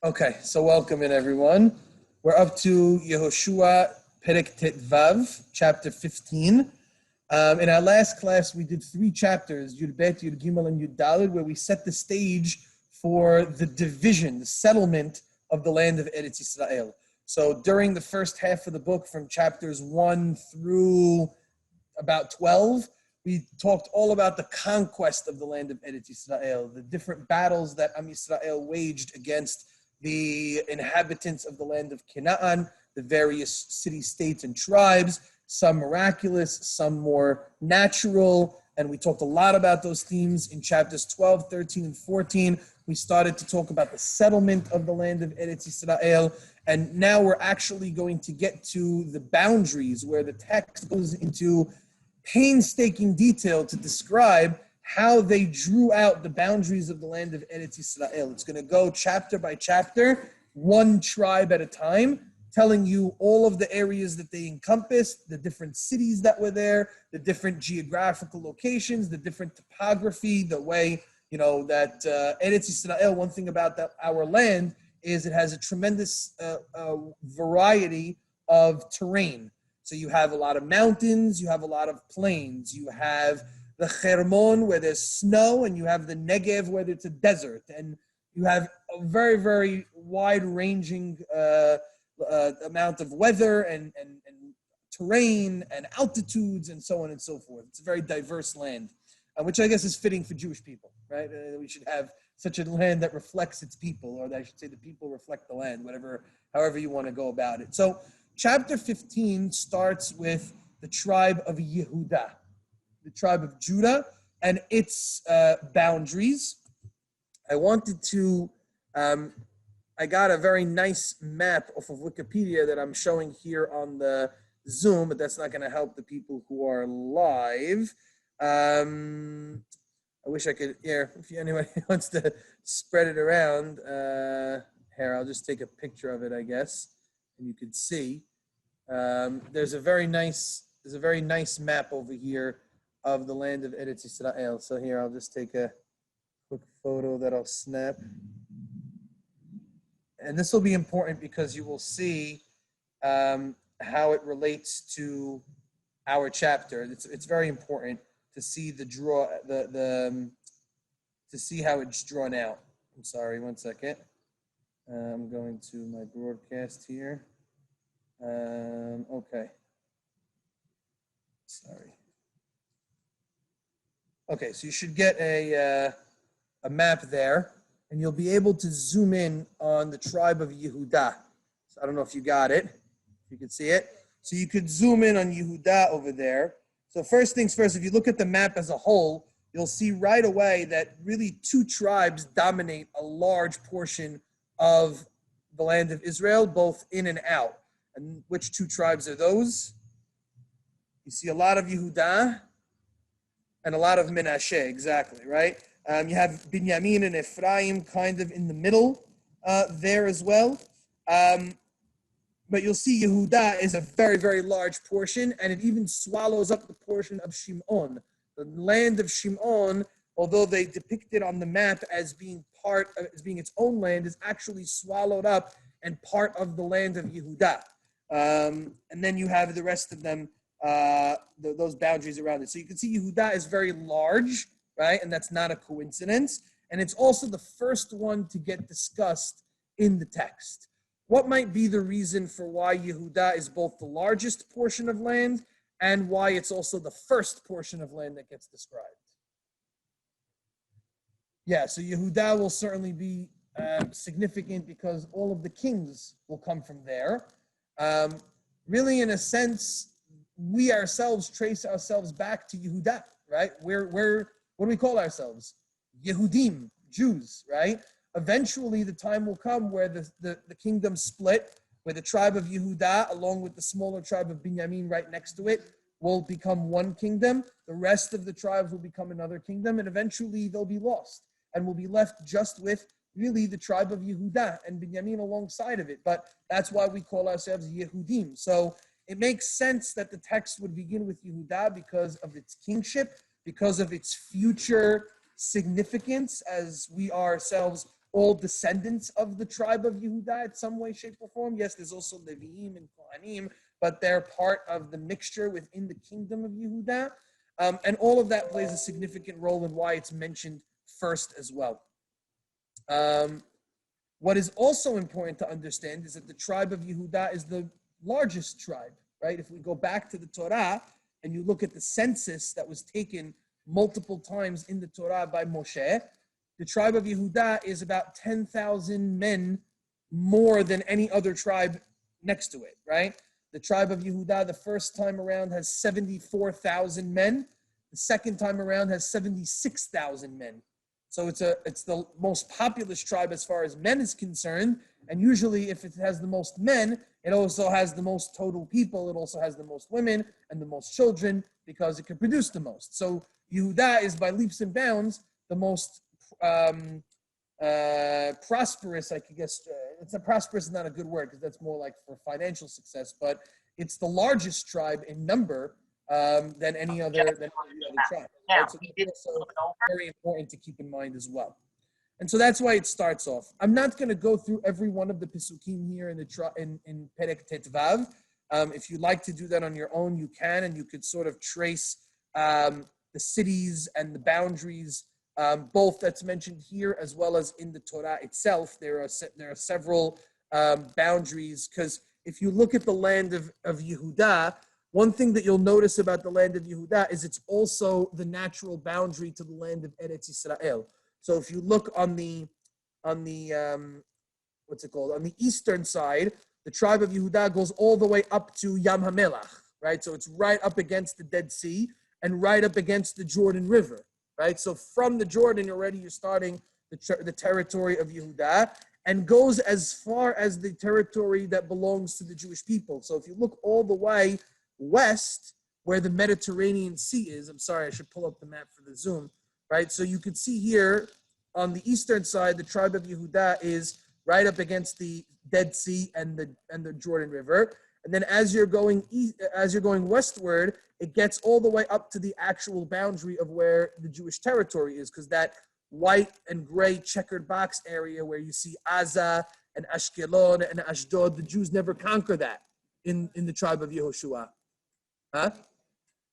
Okay, so welcome in everyone. We're up to Yehoshua Perek Tet Vav, chapter 15. In our last class, we did three chapters, Yud Bet, Yud Gimel, and Yud Daled, where we set the stage for the division, the settlement of the land of Eretz Yisrael. So during the first half of the book, from chapters 1 through about 12, we talked all about the conquest of the land of Eretz Yisrael, the different battles that Am Yisrael waged against the inhabitants of the land of Canaan, the various city-states and tribes, some miraculous, some more natural, and we talked a lot about those themes in chapters 12, 13, and 14. We started to talk about the settlement of the land of Eretz Yisrael, and now we're actually going to get to the boundaries where the text goes into painstaking detail to describe how they drew out the boundaries of the land of Eretz Yisrael. It's going to go chapter by chapter, one tribe at a time, telling you all of the areas that they encompassed, the different cities that were there, the different geographical locations, the different topography, the way, that Eretz Yisrael, one thing about our land is it has a tremendous variety of terrain. So you have a lot of mountains, you have a lot of plains, you have the Hermon where there's snow, and you have the Negev where it's a desert, and you have a very, very wide-ranging amount of weather and terrain and altitudes and so on and so forth. It's a very diverse land, which I guess is fitting for Jewish people, right? We should have such a land that reflects its people, or I should say the people reflect the land, however you want to go about it. So chapter 15 starts with the tribe of Yehudah, the tribe of Judah, and its boundaries. I wanted to, I got a very nice map off of Wikipedia that I'm showing here on the Zoom, but that's not going to help the people who are live. I wish I could, if anybody wants to spread it around, here, I'll just take a picture of it, I guess, and you can see. There's a very nice map over here of the land of Eretz Yisrael. So here, I'll just take a quick photo that I'll snap. And this will be important because you will see how it relates to our chapter. It's very important to see to see how it's drawn out. I'm sorry, one second. I'm going to my broadcast here. Okay. Sorry. Okay, so you should get a map there, and you'll be able to zoom in on the tribe of Yehudah. So I don't know if you got it, if you can see it. So you could zoom in on Yehudah over there. So first things first, if you look at the map as a whole, you'll see right away that really two tribes dominate a large portion of the land of Israel, both in and out. And which two tribes are those? You see a lot of Yehudah and a lot of Menashe, exactly, right? You have Binyamin and Ephraim kind of in the middle there as well. But you'll see Yehudah is a very, very large portion, and it even swallows up the portion of Shimon. The land of Shimon, although they depict it on the map as being its own land, is actually swallowed up and part of the land of Yehudah. And then you have the rest of them, those boundaries around it. So you can see Yehudah is very large, right? And that's not a coincidence. And it's also the first one to get discussed in the text. What might be the reason for why Yehudah is both the largest portion of land and why it's also the first portion of land that gets described? Yeah, so Yehudah will certainly be significant because all of the kings will come from there. Really, in a sense, we ourselves trace ourselves back to Yehudah, right? What do we call ourselves? Yehudim, Jews, right? Eventually, the time will come where the kingdom split, where the tribe of Yehudah, along with the smaller tribe of Binyamin right next to it, will become one kingdom. The rest of the tribes will become another kingdom, and eventually they'll be lost, and we'll be left just with really the tribe of Yehudah and Binyamin alongside of it. But that's why we call ourselves Yehudim. So it makes sense that the text would begin with Yehudah because of its kingship, because of its future significance as we ourselves all descendants of the tribe of Yehuda in some way, shape, or form. Yes, there's also Leviim and Kohanim, but they're part of the mixture within the kingdom of Yehuda. And all of that plays a significant role in why it's mentioned first as well. What is also important to understand is that the tribe of Yehuda is the largest tribe, right? If we go back to the Torah and you look at the census that was taken multiple times in the Torah by Moshe, the tribe of Yehuda is about 10,000 men more than any other tribe next to it, right? The tribe of Yehuda, the first time around, has 74,000 men. The second time around has 76,000 men. So it's the most populous tribe as far as men is concerned. And usually if it has the most men, it also has the most total people. It also has the most women and the most children because it can produce the most. So Yehuda is by leaps and bounds the most prosperous, I guess. It's a prosperous is not a good word because that's more like for financial success, but it's the largest tribe in number than any other tribe. Right? So that's also very important to keep in mind as well. And so that's why it starts off. I'm not going to go through every one of the Pisukim here in Perek Tetvav. If you'd like to do that on your own, you can, and you could sort of trace the cities and the boundaries, both that's mentioned here as well as in the Torah itself. There are several boundaries, because if you look at the land of Yehuda, one thing that you'll notice about the land of Yehuda is it's also the natural boundary to the land of Eretz Yisrael. So if you look on the eastern side, the tribe of Yehuda goes all the way up to Yam HaMelach, right? So it's right up against the Dead Sea and right up against the Jordan River, right? So from the Jordan already you're starting the territory of Yehuda, and goes as far as the territory that belongs to the Jewish people. So if you look all the way west, where the Mediterranean Sea is, I'm sorry, I should pull up the map for the Zoom, right? So you can see here on the eastern side, the tribe of Yehuda is right up against the Dead Sea and the Jordan River. And then as you're going westward, it gets all the way up to the actual boundary of where the Jewish territory is, because that white and gray checkered box area where you see Aza and Ashkelon and Ashdod, the Jews never conquer that in the tribe of Yehoshua.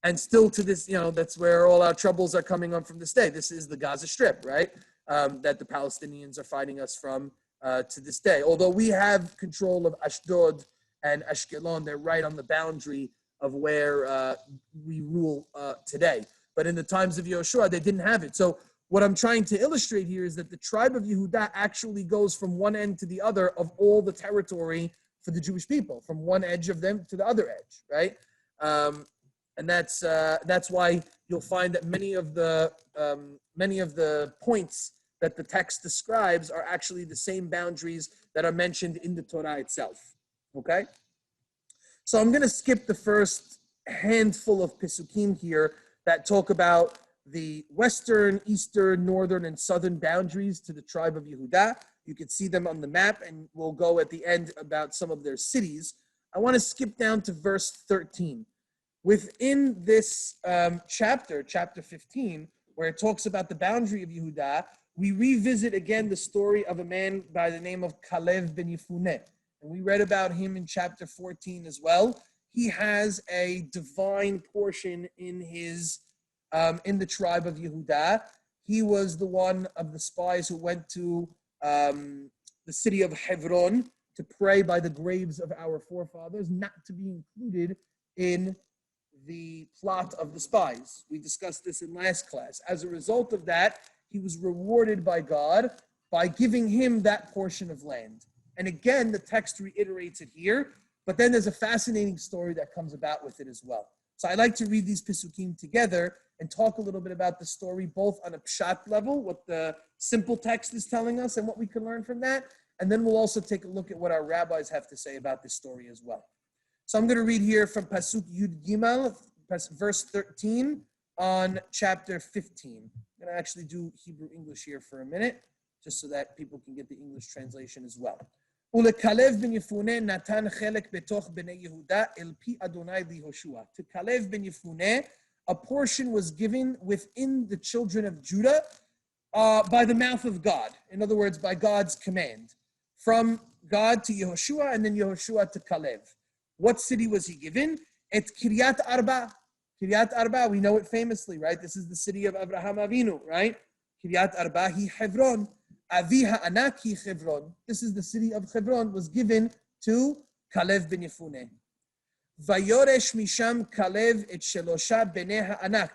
And still to this, that's where all our troubles are coming on from this day. This is the Gaza Strip, right? That the Palestinians are fighting us from to this day. Although we have control of Ashdod and Ashkelon, they're right on the boundary of where we rule today. But in the times of Yehoshua, they didn't have it. So what I'm trying to illustrate here is that the tribe of Yehuda actually goes from one end to the other of all the territory for the Jewish people, from one edge of them to the other edge, right? And that's why you'll find that many of the points that the text describes are actually the same boundaries that are mentioned in the Torah itself. Okay? So I'm going to skip the first handful of Pisukim here that talk about the western, eastern, northern, and southern boundaries to the tribe of Yehuda. You can see them on the map, and we'll go at the end about some of their cities. I want to skip down to verse 13. Within this chapter 15, where it talks about the boundary of Yehuda, we revisit again the story of a man by the name of Kalev ben Yefuneh. And we read about him in chapter 14 as well. He has a divine portion in his in the tribe of Yehuda. He was the one of the spies who went to the city of Hebron to pray by the graves of our forefathers, not to be included in the plot of the spies. We discussed this in last class. As a result of that, he was rewarded by God by giving him that portion of land. And again, the text reiterates it here, but then there's a fascinating story that comes about with it as well. So I like to read these Pisukim together and talk a little bit about the story, both on a pshat level, what the simple text is telling us and what we can learn from that. And then we'll also take a look at what our rabbis have to say about this story as well. So I'm going to read here from Pasuk Yud Gimel, verse 13 on chapter 15. I'm going to actually do Hebrew English here for a minute, just so that people can get the English translation as well. ולכלב בן יפונה נתן חלק בתוך בני יהודה אל פי אדוני ליהושע. To Kalev ben Yefuneh, a portion was given within the children of Judah by the mouth of God. In other words, by God's command. From God to Yehoshua, and then Yehoshua to Kalev. What city was he given? Et Kiryat Arba. Kiryat Arba, we know it famously, right? This is the city of Abraham Avinu, right? Kiryat Arba hi Hebron. Aviha Anak hi Hebron. This is the city of Hebron, was given to Kalev ben Yefuneh. Vayoresh Misham Kalev et Shelosha bnei ha'anak.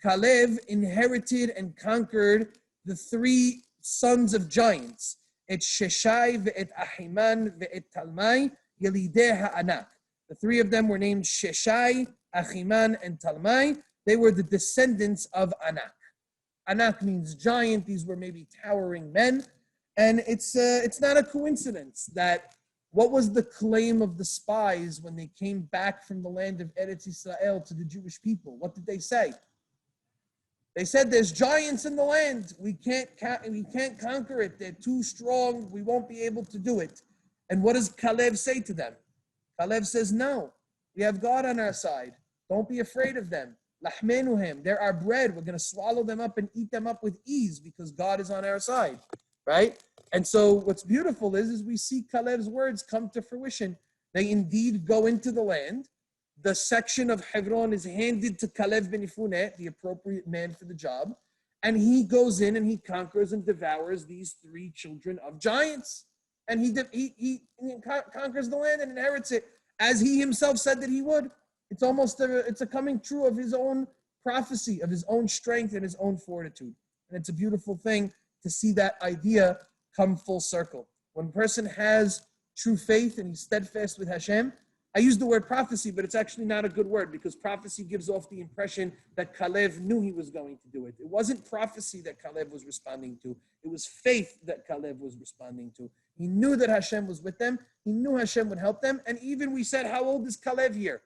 Kalev inherited and conquered the three sons of giants. Et Sheshai ve'et Ahiman ve'et Talmai yelidei ha'anak. The three of them were named Sheshai, Ahiman, and Talmai. They were the descendants of Anak. Anak means giant. These were maybe towering men. And it's not a coincidence that what was the claim of the spies when they came back from the land of Eretz Israel to the Jewish people? What did they say? They said, there's giants in the land. We can't conquer it. They're too strong. We won't be able to do it. And what does Kalev say to them? Kalev says, no, we have God on our side. Don't be afraid of them. Lahmenuhem, they're our bread. We're going to swallow them up and eat them up with ease because God is on our side, right? And so what's beautiful is we see Kalev's words come to fruition. They indeed go into the land. The section of Hebron is handed to Kalev ben Yefuneh, the appropriate man for the job. And he goes in and he conquers and devours these three children of giants. And he conquers the land and inherits it as he himself said that he would. It's almost it's a coming true of his own prophecy, of his own strength and his own fortitude. And it's a beautiful thing to see that idea come full circle. When a person has true faith and he's steadfast with Hashem, I use the word prophecy, but it's actually not a good word because prophecy gives off the impression that Kalev knew he was going to do it. It wasn't prophecy that Kalev was responding to. It was faith that Kalev was responding to. He knew that Hashem was with them. He knew Hashem would help them. And even we said, how old is Kalev here?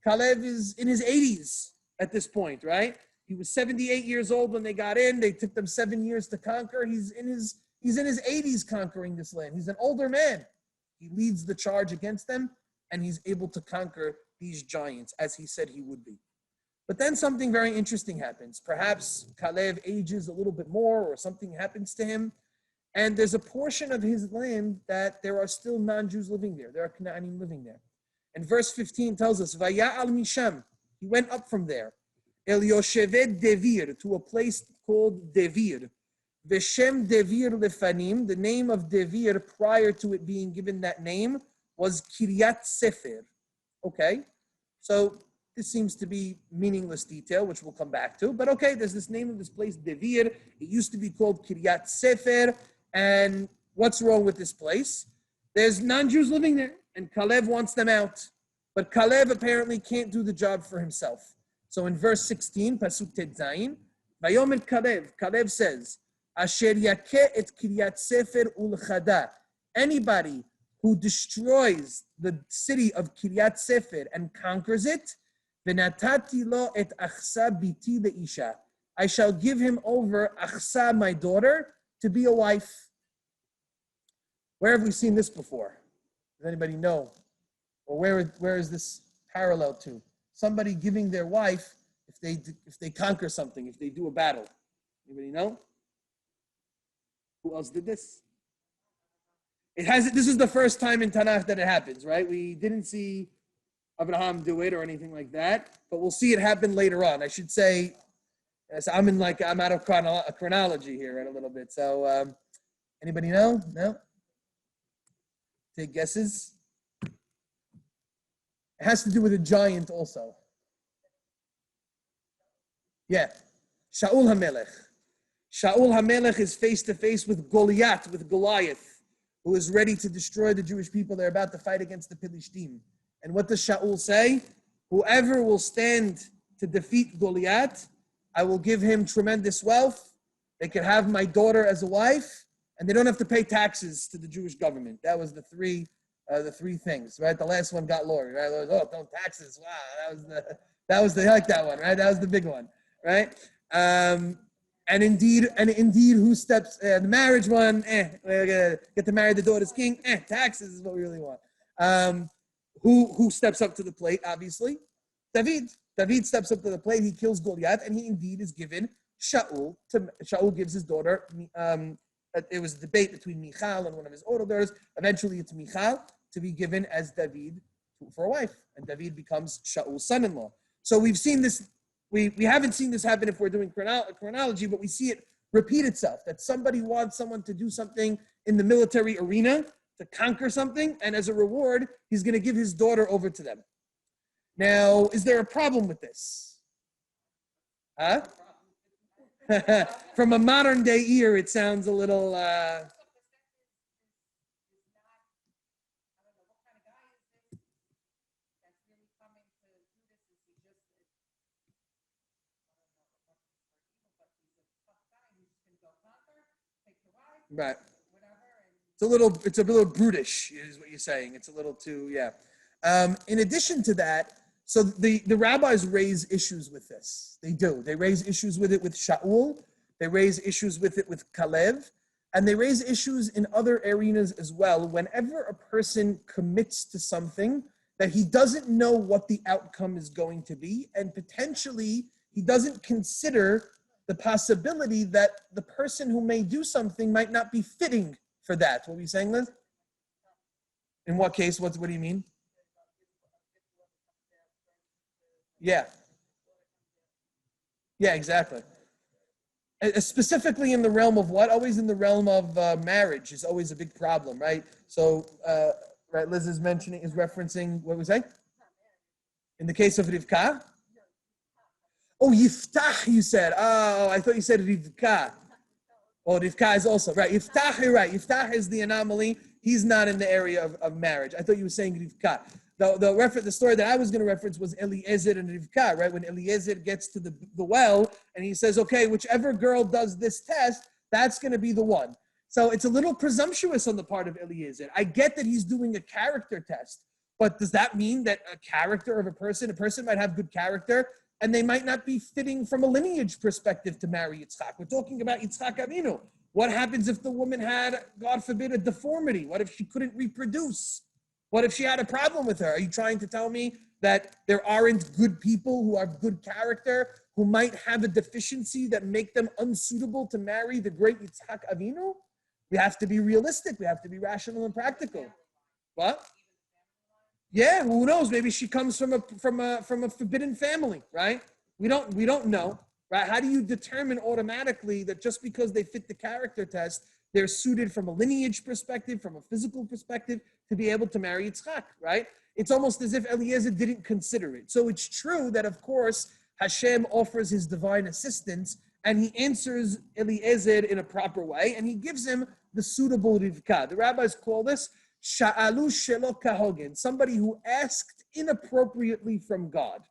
Kalev is in his 80s at this point, right? He was 78 years old when they got in. They took them 7 years to conquer. He's in his 80s conquering this land. He's an older man. He leads the charge against them, and he's able to conquer these giants as he said he would be. But then something very interesting happens. Perhaps Kalev ages a little bit more or something happens to him. And there's a portion of his land that there are still non-Jews living there. There are Canaanim living there. And verse 15 tells us, Vaya'al Misham, he went up from there, El Yosheved Devir, to a place called Devir. Veshem Devir Lefanim, the name of Devir prior to it being given that name was Kiryat Sefer. Okay, so this seems to be meaningless detail, which we'll come back to. But okay, there's this name of this place, Devir. It used to be called Kiryat Sefer. And what's wrong with this place? There's non-Jews living there, and Kalev wants them out. But Kalev apparently can't do the job for himself. So in verse 16, Pasuk Tet Zayin, Vayomer Kalev, Kalev says, Asher yakeh et Kiryat Sefer ulchada. Anybody who destroys the city of Kiryat Sefer and conquers it, v'natati lo et achsa biti leisha. I shall give him over achsa, my daughter, to be a wife. Where have we seen this before? Does anybody know? Or where is this parallel to? Somebody giving their wife if they conquer something, if they do a battle. Anybody know? Who else did this? This is the first time in Tanakh that it happens, right? We didn't see Abraham do it or anything like that, but we'll see it happen later on. I should say, I'm out of chronology here right, a little bit. So, anybody know? No? Take guesses? It has to do with a giant also. Yeah. Shaul HaMelech. Shaul HaMelech is face to face with Goliath, who is ready to destroy the Jewish people. They're about to fight against the Philistine. And what does Shaul say? Whoever will stand to defeat Goliath, I will give him tremendous wealth. They can have my daughter as a wife, and they don't have to pay taxes to the Jewish government. That was the three things, right? The last one got Lori, right? Oh, don't taxes. Wow, I like that one, right? That was the big one, right? And indeed, who steps the marriage one? Get to marry the daughter's king. Taxes is what we really want. Who steps up to the plate? Obviously, David. David steps up to the plate. He kills Goliath, and he indeed is given Shaul. Shaul gives his daughter, it was a debate between Michal and one of his older daughters. Eventually, it's Michal to be given as David for a wife, and David becomes Shaul's son-in-law. So we've seen this. We haven't seen this happen if we're doing chronology, but we see it repeat itself, that somebody wants someone to do something in the military arena, to conquer something, and as a reward, he's going to give his daughter over to them. Now, is there a problem with this? Huh? From a modern day ear, it sounds a little... Right. It's a little brutish, is what you're saying. It's a little too, yeah. In addition to that, so the rabbis raise issues with this. They do. They raise issues with it with Shaul. They raise issues with it with Kalev. And they raise issues in other arenas as well. Whenever a person commits to something that he doesn't know what the outcome is going to be, and potentially he doesn't consider the possibility that the person who may do something might not be fitting for that. What were you saying, Liz? In what case? What do you mean? Yeah. Yeah, exactly. Specifically in the realm of what? Always in the realm of marriage is always a big problem, right? So, right, Liz is referencing, what was I saying? In the case of Rivka? Oh, Yiftach, you said. Oh, I thought you said Rivka. Oh, Rivka is also, right. Yiftach, you're right. Yiftach is the anomaly. He's not in the area of marriage. I thought you were saying Rivka. The story that I was going to reference was Eliezer and Rivka, right? When Eliezer gets to the well and he says, okay, whichever girl does this test, that's going to be the one. So it's a little presumptuous on the part of Eliezer. I get that he's doing a character test, but does that mean that a character of a person might have good character, and they might not be fitting from a lineage perspective to marry Yitzchak? We're talking about Yitzchak Avinu. What happens if the woman had, God forbid, a deformity? What if she couldn't reproduce? What if she had a problem with her? Are you trying to tell me that there aren't good people who are good character, who might have a deficiency that make them unsuitable to marry the great Yitzchak Avinu? We have to be realistic. We have to be rational and practical. What? Yeah, who knows? Maybe she comes from a forbidden family, right? We don't know, right? How do you determine automatically that just because they fit the character test, they're suited from a lineage perspective, from a physical perspective, to be able to marry Yitzchak, right? It's almost as if Eliezer didn't consider it. So it's true that, of course, Hashem offers his divine assistance, and he answers Eliezer in a proper way, and he gives him the suitable Rivka. The rabbis call this Sha'alu shelo kahogen, somebody who asked inappropriately from God.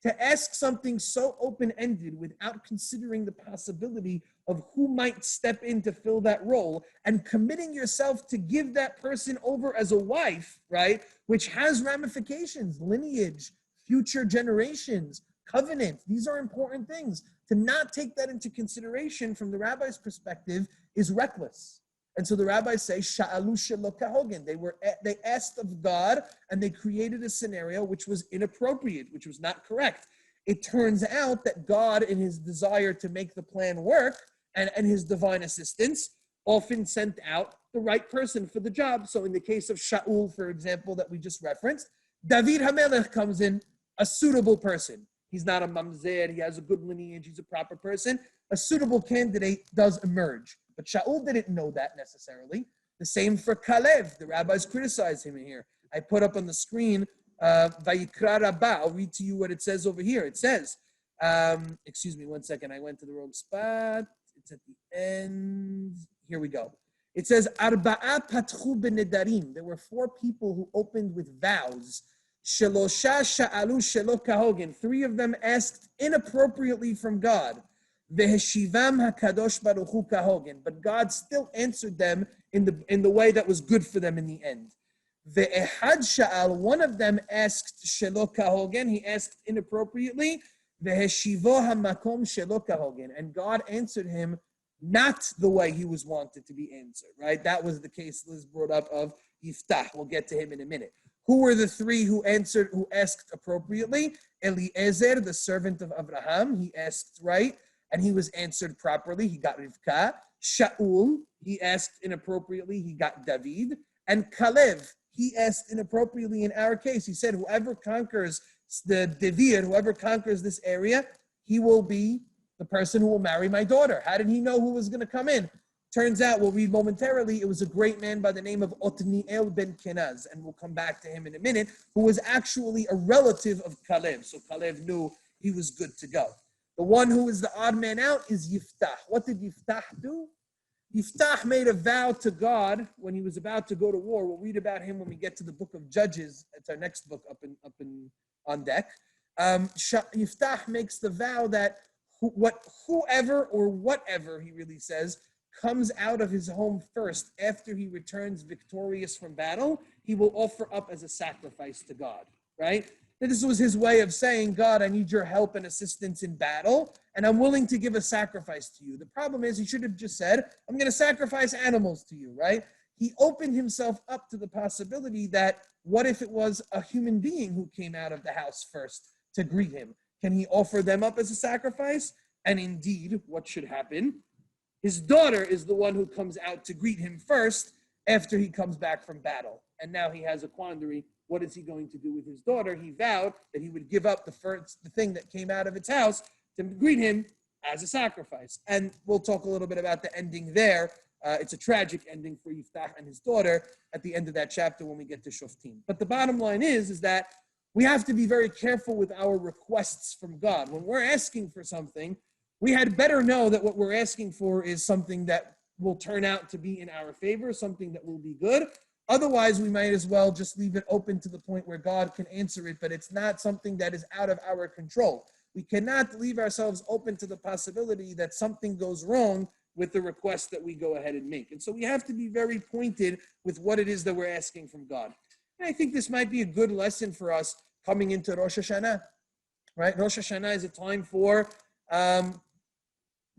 To ask something so open-ended without considering the possibility of who might step in to fill that role, and committing yourself to give that person over as a wife, right, which has ramifications, lineage, future generations, covenant. These are important things. To not take that into consideration from the rabbi's perspective is reckless. And so the rabbis say, Sha'alu shelo kahogen. They asked of God, and they created a scenario which was inappropriate, which was not correct. It turns out that God, in his desire to make the plan work, and his divine assistance, often sent out the right person for the job. So in the case of Shaul, for example, that we just referenced, David HaMelech comes in, a suitable person. He's not a mamzer, he has a good lineage, he's a proper person. A suitable candidate does emerge. But Shaul didn't know that necessarily. The same for Kalev. The rabbis criticize him here. I put up on the screen, Vayikra Rabbah. I'll read to you what it says over here. It says, excuse me one second, I went to the wrong spot. It's at the end. Here we go. It says, Arba'a patchu b'nedarim. There were 4 people who opened with vows. Shelosha sha'alu shelo kahogen. 3 of them asked inappropriately from God. Veheshivam hakadosh baruch hu kahogen. But God still answered them in the way that was good for them in the end. Ve'ehad sha'al. One of them asked shelo kahogen. He asked inappropriately. Veheshivo hamakom shelo kahogen. And God answered him not the way he was wanted to be answered, right? That was the case Liz brought up of Yiftach. We'll get to him in a minute. Who were the 3 who asked appropriately? Eliezer, the servant of Abraham, he asked right. and he was answered properly. He got Rivka. Shaul, he asked inappropriately. He got David. And Kalev, he asked inappropriately in our case. He said, whoever conquers the Devir, whoever conquers this area, he will be the person who will marry my daughter. How did he know who was going to come in? Turns out, we'll read momentarily, it was a great man by the name of Otniel ben Kenaz, and we'll come back to him in a minute, who was actually a relative of Kalev. So Kalev knew he was good to go. The one who is the odd man out is Yiftach. What did Yiftach do? Yiftach made a vow to God when he was about to go to war. We'll read about him when we get to the book of Judges. It's our next book up on deck. Yiftach makes the vow that whoever or whatever, he really says, comes out of his home first after he returns victorious from battle, he will offer up as a sacrifice to God, right? This was his way of saying, God, I need your help and assistance in battle, and I'm willing to give a sacrifice to you. The problem is he should have just said, I'm going to sacrifice animals to you, right? He opened himself up to the possibility that what if it was a human being who came out of the house first to greet him? Can he offer them up as a sacrifice? And indeed, what should happen? His daughter is the one who comes out to greet him first after he comes back from battle. And now he has a quandary. What is he going to do with his daughter? He vowed that he would give up the thing that came out of its house to greet him as a sacrifice. And we'll talk a little bit about the ending there. It's a tragic ending for Yiftach and his daughter at the end of that chapter when we get to Shoftim. But the bottom line is that we have to be very careful with our requests from God. When we're asking for something, we had better know that what we're asking for is something that will turn out to be in our favor, something that will be good. Otherwise, we might as well just leave it open to the point where God can answer it, but it's not something that is out of our control. We cannot leave ourselves open to the possibility that something goes wrong with the request that we go ahead and make. And so we have to be very pointed with what it is that we're asking from God. And I think this might be a good lesson for us coming into Rosh Hashanah, right? Rosh Hashanah is a time for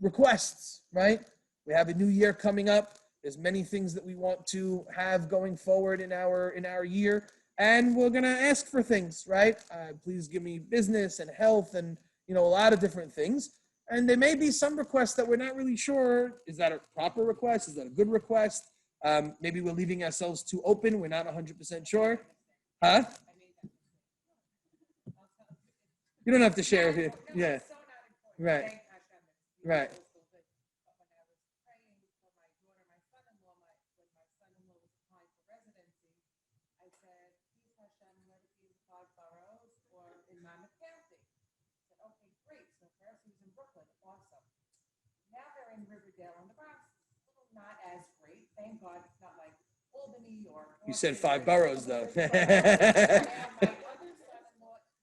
requests, right? We have a new year coming up. There's many things that we want to have going forward in our year, and we're gonna ask for things, right? Please give me business and health, and a lot of different things. And there may be some requests that we're not really sure. Is that a proper request? Is that a good request? Maybe we're leaving ourselves too open. We're not 100% sure. Huh? You don't have to share here. Yeah. Right. Right. Not as great, thank God. It's not like Albany or. You said 5 boroughs, though. My other son-in-law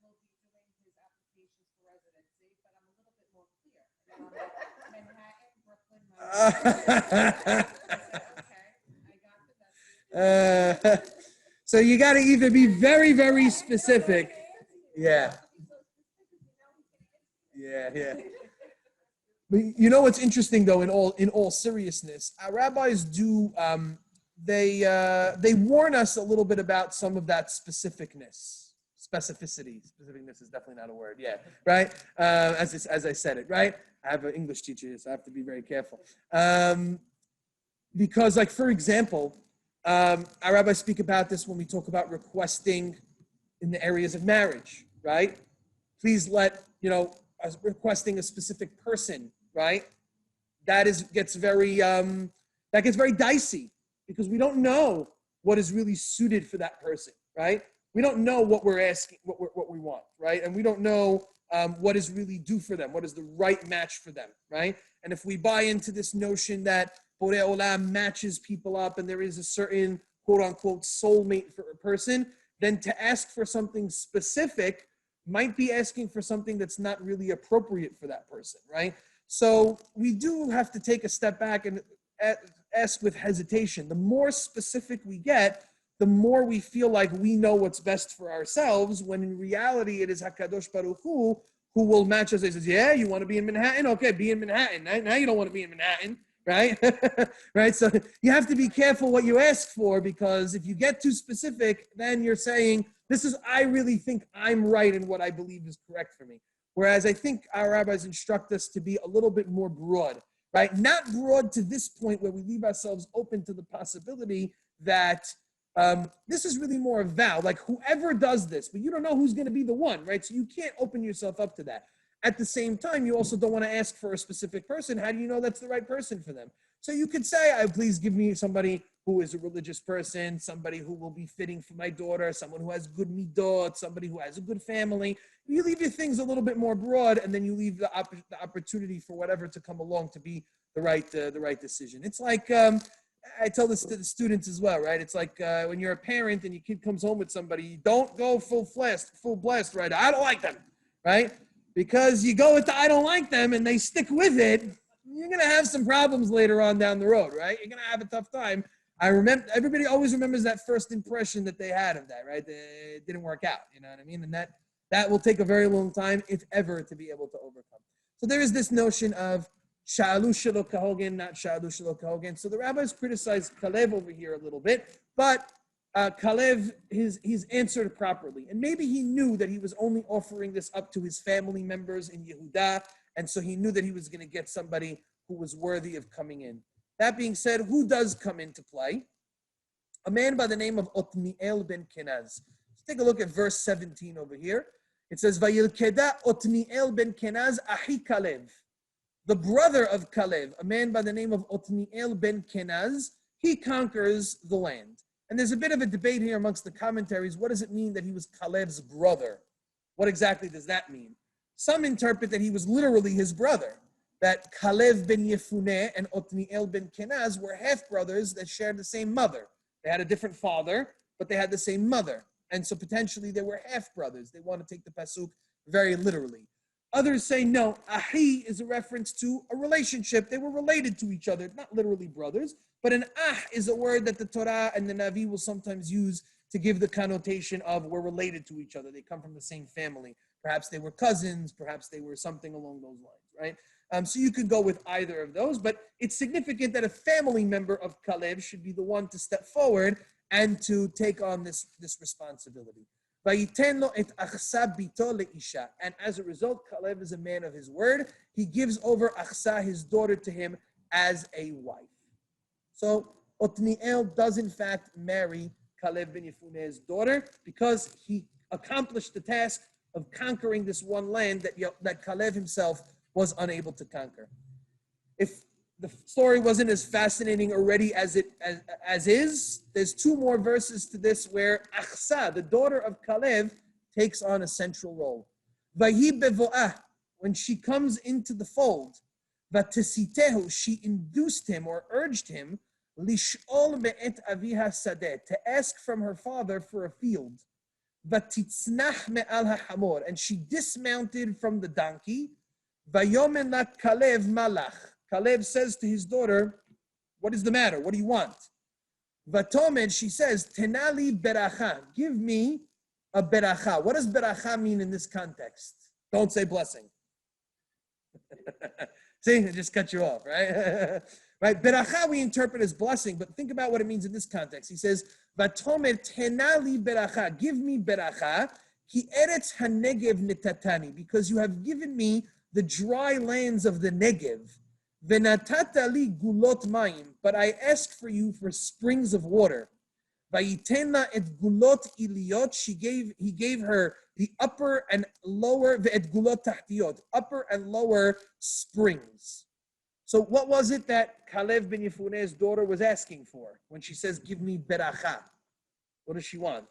will be doing his applications for residency, but I'm a little bit more clear. Manhattan, Brooklyn. I got the message. So you got to either be very, very specific. Yeah. Yeah. But what's interesting, though, in all seriousness, our rabbis do they warn us a little bit about some of that specificity. Specificness is definitely not a word. Yeah, right. As I said it, right. I have an English teacher, so I have to be very careful. Because, like, for example, our rabbis speak about this when we talk about requesting in the areas of marriage, right? Please let requesting a specific person, right? That gets very dicey because we don't know what is really suited for that person, right? We don't know what we're asking, what we want, right? And we don't know what is really due for them, what is the right match for them, right? And if we buy into this notion that Borei Olam matches people up and there is a certain quote unquote soulmate for a person, then to ask for something specific might be asking for something that's not really appropriate for that person, right? So we do have to take a step back and ask with hesitation. The more specific we get, the more we feel like we know what's best for ourselves, when in reality it is HaKadosh Baruch Hu who will match us. He says, yeah, you want to be in Manhattan? Okay, be in Manhattan. Now you don't want to be in Manhattan, right? Right? So you have to be careful what you ask for, because if you get too specific, then you're saying, I really think I'm right in what I believe is correct for me. Whereas I think our rabbis instruct us to be a little bit more broad, right? Not broad to this point where we leave ourselves open to the possibility that this is really more a vow, like whoever does this, but you don't know who's going to be the one, right? So you can't open yourself up to that. At the same time, you also don't want to ask for a specific person. How do you know that's the right person for them? So you could say, please give me somebody who is a religious person, somebody who will be fitting for my daughter, someone who has good midot, somebody who has a good family. You leave your things a little bit more broad, and then you leave the opportunity for whatever to come along to be the right decision. It's like, I tell this to the students as well, right? It's like when you're a parent and your kid comes home with somebody, you don't go full blast, right? I don't like them, right? Because you go with the I don't like them and they stick with it, you're going to have some problems later on down the road, right? You're going to have a tough time. I remember, everybody always remembers that first impression that they had of that, right? It didn't work out, you know what I mean? And that will take a very long time, if ever, to be able to overcome. So there is this notion of Sha'alu shelo kahogen, not Sha'alu shelo kahogen. So the rabbis criticized Kalev over here a little bit, but Kalev, he's answered properly. And maybe he knew that he was only offering this up to his family members in Yehuda, and so he knew that he was going to get somebody who was worthy of coming in. That being said, who does come into play? A man by the name of Otniel ben Kenaz. Let's take a look at verse 17 over here. It says, Vayilkeda Otniel ben Kenaz ahi Kalev. The brother of Kalev, a man by the name of Otniel ben Kenaz, he conquers the land. And there's a bit of a debate here amongst the commentaries. What does it mean that he was Kalev's brother? What exactly does that mean? Some interpret that he was literally his brother, that Kalev ben Yefuneh and Otniel ben Kenaz were half-brothers that shared the same mother. They had a different father, but they had the same mother. And so potentially they were half-brothers. They want to take the pasuk very literally. Others say, no, ahi is a reference to a relationship. They were related to each other, not literally brothers, but an is a word that the Torah and the Navi will sometimes use to give the connotation of we're related to each other. They come from the same family. Perhaps they were cousins. Perhaps they were something along those lines, right? So you could go with either of those, but it's significant that a family member of Kalev should be the one to step forward and to take on this responsibility. And as a result, Kalev is a man of his word. He gives over Achsa, his daughter, to him as a wife. So Otniel does in fact marry Kalev ben Yefuneh's daughter because he accomplished the task of conquering this one land that Kalev himself was unable to conquer. If the story wasn't as fascinating already as is, there's two more verses to this where Achsa, the daughter of Kalev, takes on a central role. Vahi bevo'ah, when she comes into the fold, vatesitehu, she induced him or urged him, lish'ol me'et aviha sadeh, to ask from her father for a field. Vatitznach me'al ha'hamor, and she dismounted from the donkey. Vayomen la Kalev malach. Kalev says to his daughter, what is the matter? What do you want? Vatomed, she says, Tenali beracha. Give me a beracha. What does beracha mean in this context? Don't say blessing. See, I just cut you off, right? Right? Beracha we interpret as blessing, but think about what it means in this context. He says, Vatomed tenali beracha. Give me beracha. Ki eretz hanegev nitatani. Because you have given me the dry lands of the Negev. Venatata li gulot mayim, but I ask for you for springs of water. Vayitenla et gulot iliot, he gave her the upper and lower, et gulot tahtiot, upper and lower springs. So what was it that Kalev ben Yefuneh's daughter was asking for when she says, give me beracha? What does she want?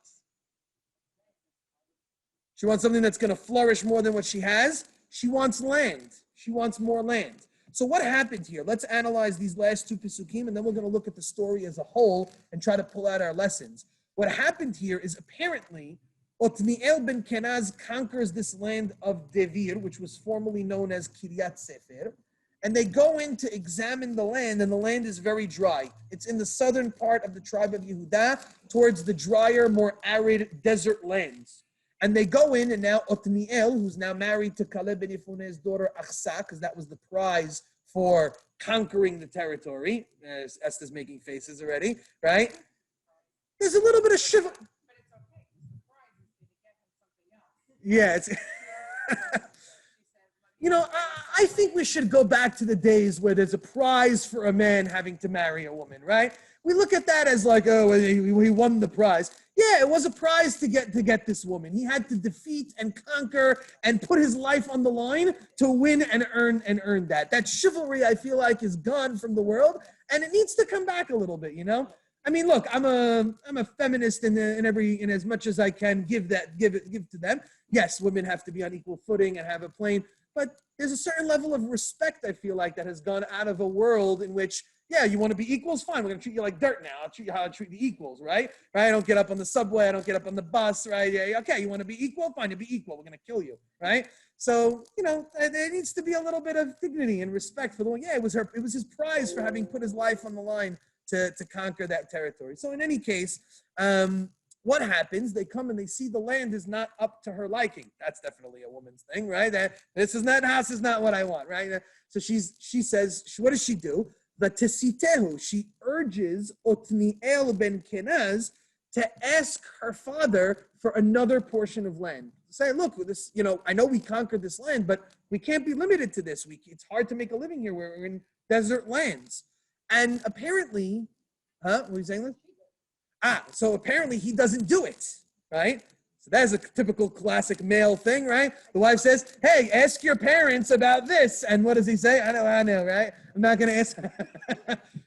She wants something that's going to flourish more than what she has. She wants land. She wants more land. So what happened here? Let's analyze these last two Pisukim, and then we're going to look at the story as a whole and try to pull out our lessons. What happened here is apparently Otniel ben Kenaz conquers this land of Devir, which was formerly known as Kiryat Sefer, and they go in to examine the land, and the land is very dry. It's in the southern part of the tribe of Yehuda, towards the drier, more arid desert lands. And they go in, and now Otniel, who's now married to Kalev ben Yefuneh's daughter Achsa, because that was the prize for conquering the territory. Esther's making faces already, right? There's a little bit of shiver. But it's okay. The prize is going to get him something else. Yeah, it's I think we should go back to the days where there's a prize for a man having to marry a woman, right? We look at that as like, oh, he won the prize. Yeah, it was a prize to get this woman. He had to defeat and conquer and put his life on the line to win and earn that. That chivalry, I feel like, is gone from the world, and it needs to come back a little bit. I mean, look, I'm a feminist in as much as I can give to them. Yes, women have to be on equal footing and have a plane, but there's a certain level of respect, I feel like, that has gone out of a world in which, yeah, you want to be equals? Fine, we're going to treat you like dirt now. I'll treat you how I treat the equals, right? I don't get up on the subway. I don't get up on the bus, right? Yeah, okay, you want to be equal? Fine, you be equal. We're going to kill you, right? So, there needs to be a little bit of dignity and respect for the one. Yeah, it was his prize for having put his life on the line to conquer that territory. So in any case, what happens? They come and they see the land is not up to her liking. That's definitely a woman's thing, right? This house is not what I want, right? So she says, what does she do? V'tesitehu, she urges Otniel ben Kenaz to ask her father for another portion of land. Say, look, this, I know we conquered this land, but we can't be limited to this. It's hard to make a living here. We're in desert lands. And apparently, what are you saying, Liz? So apparently he doesn't do it, right? So that's a typical classic male thing, right? The wife says, hey, ask your parents about this. And what does he say? I know, right? I'm not going to ask.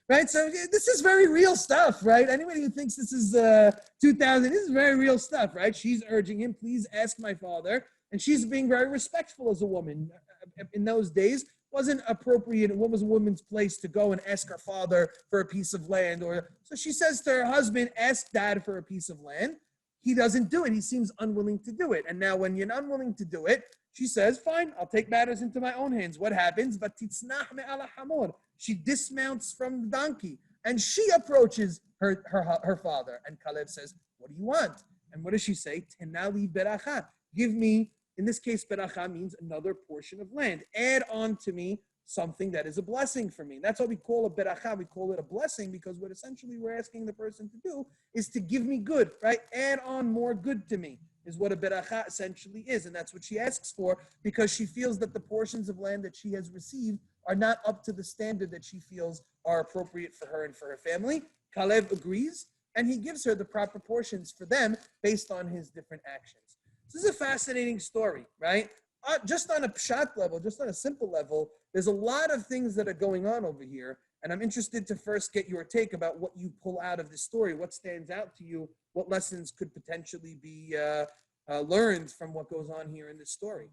Right? So this is very real stuff, right? Anybody who thinks this is 2000, this is very real stuff, right? She's urging him, please ask my father. And she's being very respectful as a woman. In those days, wasn't appropriate. What was a woman's place to go and ask her father for a piece of land? So she says to her husband, ask dad for a piece of land. He doesn't do it. He seems unwilling to do it. And now when you're unwilling to do it, she says, fine, I'll take matters into my own hands. What happens? She dismounts from the donkey and she approaches her father. And Caleb says, what do you want? And what does she say? Tenali beracha. Give me, in this case, beracha means another portion of land. Add on to me something that is a blessing for me. That's why we call it beracha. We call it a blessing because what essentially we're asking the person to do is to give me good, right? Add on more good to me is what a beracha essentially is. And that's what she asks for because she feels that the portions of land that she has received are not up to the standard that she feels are appropriate for her and for her family. Caleb agrees, and he gives her the proper portions for them based on his different actions. This is a fascinating story, right? Just on a pshat level, just on a simple level, there's a lot of things that are going on over here. And I'm interested to first get your take about what you pull out of this story. What stands out to you? What lessons could potentially be learned from what goes on here in this story?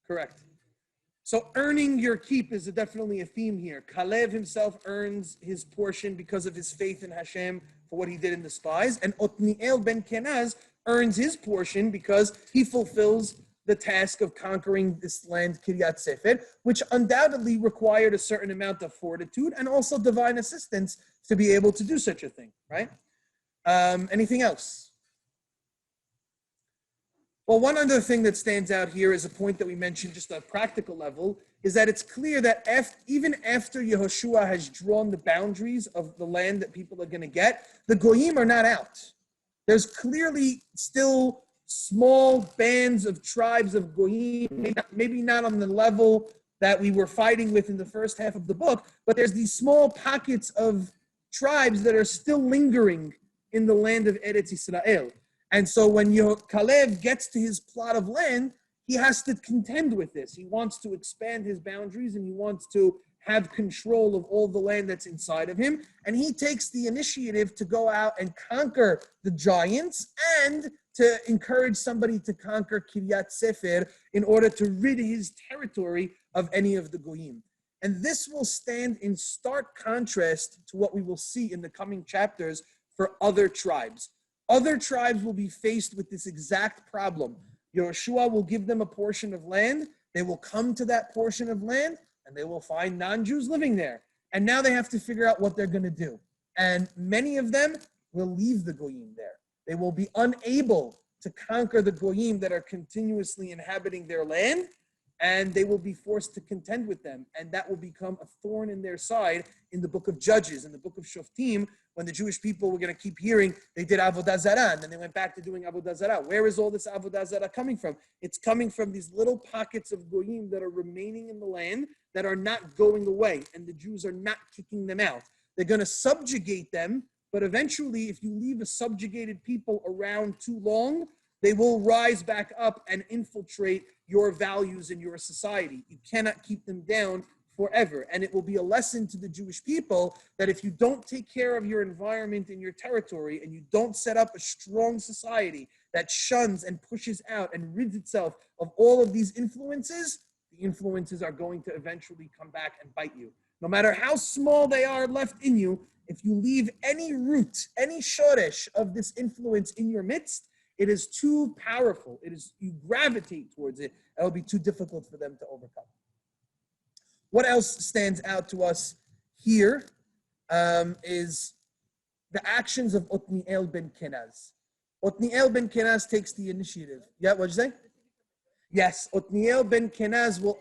Correct. So earning your keep is definitely a theme here. Caleb himself earns his portion because of his faith in Hashem for what he did in the spies. And Otniel ben Kenaz earns his portion because he fulfills the task of conquering this land, Kiryat Sefer, which undoubtedly required a certain amount of fortitude and also divine assistance to be able to do such a thing, right? Anything else? Well, one other thing that stands out here is a point that we mentioned just on a practical level, is that it's clear that even after Yehoshua has drawn the boundaries of the land that people are going to get, the Goyim are not out. There's clearly still small bands of tribes of Goyim, maybe not on the level that we were fighting with in the first half of the book, but there's these small pockets of tribes that are still lingering in the land of Eretz Yisrael. And so when Caleb gets to his plot of land, he has to contend with this. He wants to expand his boundaries and he wants to have control of all the land that's inside of him. And he takes the initiative to go out and conquer the giants and to encourage somebody to conquer Kiryat Sefer in order to rid his territory of any of the Goyim. And this will stand in stark contrast to what we will see in the coming chapters for other tribes. Other tribes will be faced with this exact problem. Yehoshua will give them a portion of land. They will come to that portion of land and they will find non-Jews living there. And now they have to figure out what they're going to do. And many of them will leave the Goyim there. They will be unable to conquer the Goyim that are continuously inhabiting their land. and they will be forced to contend with them, and that will become a thorn in their side in the book of Judges, in the book of Shoftim, when the Jewish people were going to keep hearing they did Avodah Zarah, and then they went back to doing Avodah Zarah. Where is all this Avodah Zarah coming from? It's coming from these little pockets of goyim that are remaining in the land that are not going away, and the Jews are not kicking them out. They're going to subjugate them, but eventually, if you leave a subjugated people around too long, they will rise back up and infiltrate your values in your society. You cannot keep them down forever. And it will be a lesson to the Jewish people that if you don't take care of your environment and your territory, and you don't set up a strong society that shuns and pushes out and rids itself of all of these influences, the influences are going to eventually come back and bite you. No matter how small they are left in you, if you leave any root, any shoresh of this influence in your midst, it is too powerful. You gravitate towards it. It'll be too difficult for them to overcome. What else stands out to us here is the actions of Otniel ben Kenaz. Otniel ben Kenaz takes the initiative. Yeah, what'd you say? Yes, Otniel ben Kenaz will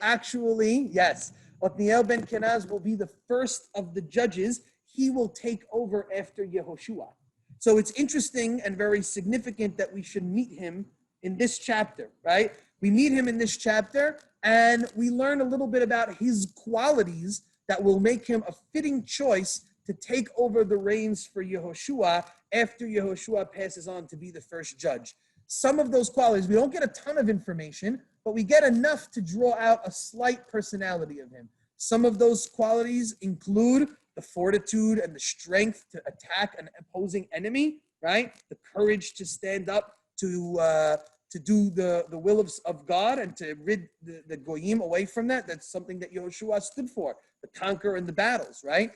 Otniel ben Kenaz will be the first of the judges. He will take over after Yehoshua. So it's interesting and very significant that we should meet him in this chapter, right? We meet him in this chapter, and we learn a little bit about his qualities that will make him a fitting choice to take over the reins for Yehoshua after Yehoshua passes on to be the first judge. Some of those qualities, we don't get a ton of information, but we get enough to draw out a slight personality of him. Some of those qualities include the fortitude and the strength to attack an opposing enemy, right? The courage to stand up to do the will of God and to rid the goyim away from that. That's something that Yehoshua stood for, the conquer and the battles, right?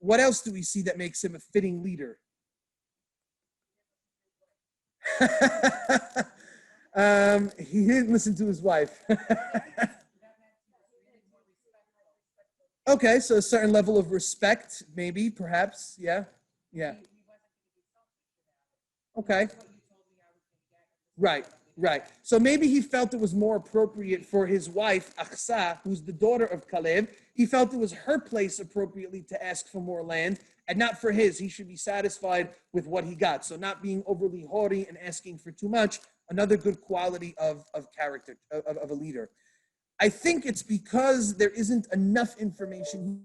What else do we see that makes him a fitting leader? He didn't listen to his wife. Okay, so a certain level of respect, maybe, perhaps, yeah. Okay. Right. So maybe he felt it was more appropriate for his wife, Achsa, who's the daughter of Caleb. He felt it was her place appropriately to ask for more land and not for his. He should be satisfied with what he got. So not being overly haughty and asking for too much, another good quality of character, of a leader. I think it's because there isn't enough information